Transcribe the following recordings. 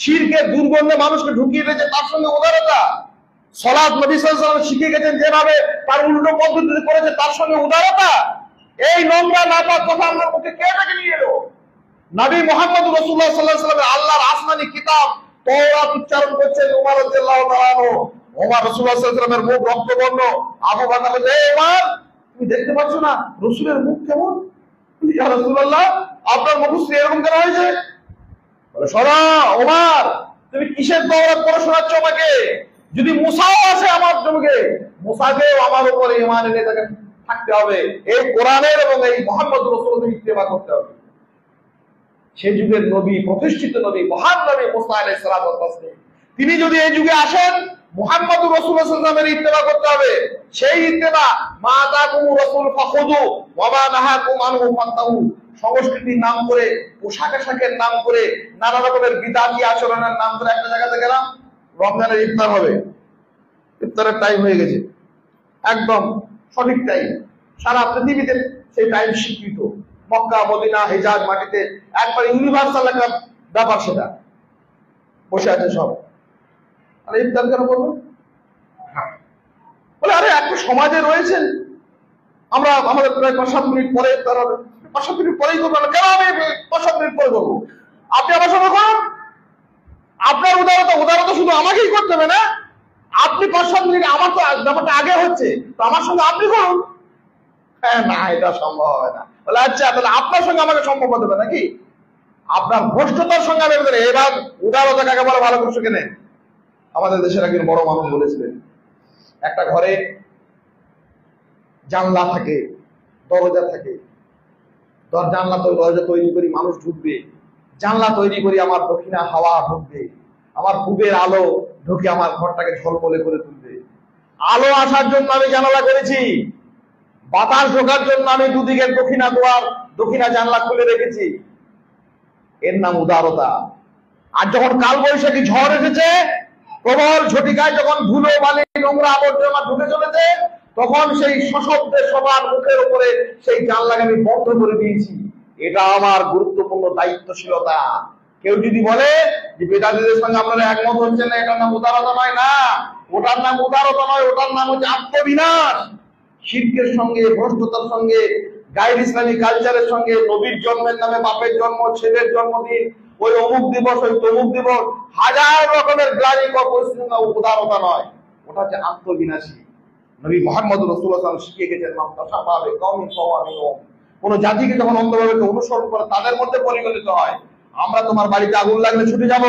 শিরকের দুর্গন্ধে মানুষকে ঢুকিয়ে দিয়েছে, তার সঙ্গে উদারতা। সালাত নবী সাল্লাল্লাহু আলাইহি ওয়াসাল্লাম শিখিয়ে গেছেন যেভাবে, তার উল্টো পদ্ধতিতে করেছে, তার সঙ্গে উদারতা। এই নোংরা নাপাক কথা আমার মুখে কে ডেকে নিয়ে এলো? নবী মুহাম্মদ রাসূলুল্লাহ সাল্লাল্লাহু আলাইহি ওয়াসাল্লাম আল্লাহর আসমানি কিতাব তাওরাত উচ্চারণ করছেন ওমর রাদিয়াল্লাহু তাআলা আনহু। ওমর রাসূলুল্লাহ সাল্লাল্লাহু আলাইহি ওয়াসাল্লামের মুখ রক্তবর্ণ। আবু বকর বলে, এই ওমর, তুমি দেখতে পাচ্ছ না রাসূলের মুখ কেমন? ইয়া রাসূলুল্লাহ, আপনার মুখশ্রী এরকম কেন হয়েছে? বলে, শোনো ওমর, তুমি কিসের তাওরাত পড়ে শোনাচ্ছ আমাকে? যদি মুসাও আসে আমার যুগে, মুসাকেও আমার উপরে ঈমান এনে তাকে থাকতে হবে। এই কোরআনের এবং এই মুহাম্মদ রাসূলুল্লাহর ইত্তেবা করতে হবে। সেই যুগের নবী, প্রতিষ্ঠিত নবী, মহান নবী মুসা আলাইহিস সালাতু ওয়াস সালাম, তিনি যদি এই যুগে আসেন, মুহাম্মদ রাসূলুল্লাহ সাল্লাল্লাহু আলাইহি ওয়াসাল্লামের ইত্তেবা করতে হবে। সেই ইত্তেবা, মা আতাকুম রাসূল ফাখুযু ওয়া মা নাহাকুম আনহু ফান্তাহু। সংস্কৃতির নাম করে, পোশাক আশাকের নাম করে, নানা রকমের বিদআতি আচরণের নাম করে একটা জায়গাতে গেলাম, রমজানের ইফতার হবে, ইফতারের টাইম হয়ে গেছে, একদম সঠিক টাইম, সারা পৃথিবীতে সেই টাইম স্বীকৃত। মক্কা, মদিনা, হিজাজ মাটিতে একবার ইউনিভার্সাল একটা ব্যাপার, সেটা বসে আছে সব। আরে ইফতার কেন করবো? বলে, আরে একটা সমাজে রয়েছেন, আমরা আমাদের প্রায় 5-7 মিনিট পরে ইফতার হবে, 5-7 মিনিট পরেই করবো না কেন? আমি 5-7 মিনিট পরে করবো। আপনি আমার সঙ্গে করুন। আপনার উদারতা শুধু আমাকেই করতে হবে না। আপনি 5-7 মিনিট, আমার তো ব্যাপারটা আগে হচ্ছে, তো আমার সঙ্গে আপনি করুন। হ্যাঁ, না, এটা সম্ভব হবে না। বলে, আচ্ছা, তাহলে আপনার সঙ্গে আমাকে সম্ভব হতে হবে নাকি? আপনার ভ্রষ্টতার সঙ্গে আমি এবার উদারতা কাকে বলে ভালো করে শিখে নেন। আমাদের দেশের একজন বড় মানুষ বলেছিলেন, একটা ঘরে জানলা থাকে, দরজা থাকে, জানলা তো দরজা তৈরি করি, মানুষ ঢুকবে। জানলা তৈরি করি, আমার দক্ষিণা হাওয়া ঢুকবে, আমার পূবের আলো ঢুকে আমার ঘরটাকে ঝলমলে করে তুলবে। আলো আসার জন্য আমি জানালা করেছি, বাতাস ঢোকার জন্য আমি দুদিকের দক্ষিণা দুয়ার, দক্ষিণা জানলা খুলে রেখেছি। এর নাম উদারতা। আর যখন কালবৈশাখী ঝড় এসেছে, প্রবল ঝটিকায় যখন ধুলো বালি নোংরা আবর্জনা ঢুকে চলেছে, তখন সেই সশব্দে সবার মুখের উপরে সেই জানলাকে আমি বন্ধ করে দিয়েছি। এটা আমার গুরুত্বপূর্ণ দায়িত্বশীলতা। কেউ যদি বলে যে বেদাতীদের সঙ্গে আপনারা একমত হচ্ছেন না, এটার নাম উদারতা নয়। না, ওটার নাম উদারতা নয়, ওটার নাম হচ্ছে আত্মবিনাশ। শিরকের সঙ্গে, ভ্রষ্টতার সঙ্গে, গায়ের ইসলামী কালচারের সঙ্গে, নবীর জন্মের নামে বাপের জন্ম, ছেলের জন্মদিন, ওই অমুক দিবস, ওই তমুক দিবস, হাজার রকমের গ্লানি পরিস্থিতি, উদারতা নয়, ওটা হচ্ছে আত্মবিনাশী। নবী মুহাম্মদ রাসূলুল্লাহ সাল্লাল্লাহু আলাইহি ওয়াসাল্লাম শিখিয়ে গেছেন, মান তাশাব্বাহা বিকওমিন ফাহুয়া মিনহুম। কোন জাতিকে যখন অন্ধভাবে অনুসরণ করে, তাদের মধ্যে পরিগণিত হয়। আমরা তোমার বাড়িতে আগুন লাগলে ছুটে যাব,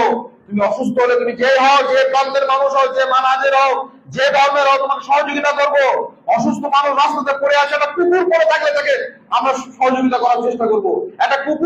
তুমি অসুস্থ হলে তুমি যে হও, যে প্রান্তের মানুষ হও, যে মানাজের হও, যে ধর্মের হও, তোমাকে সহযোগিতা করবো। অসুস্থ মানুষ রাস্তাতে পড়ে আছে, একটা কুকুর পড়ে থাকলে তাকে আমরা সহযোগিতা করার চেষ্টা করবো। একটা কুকুর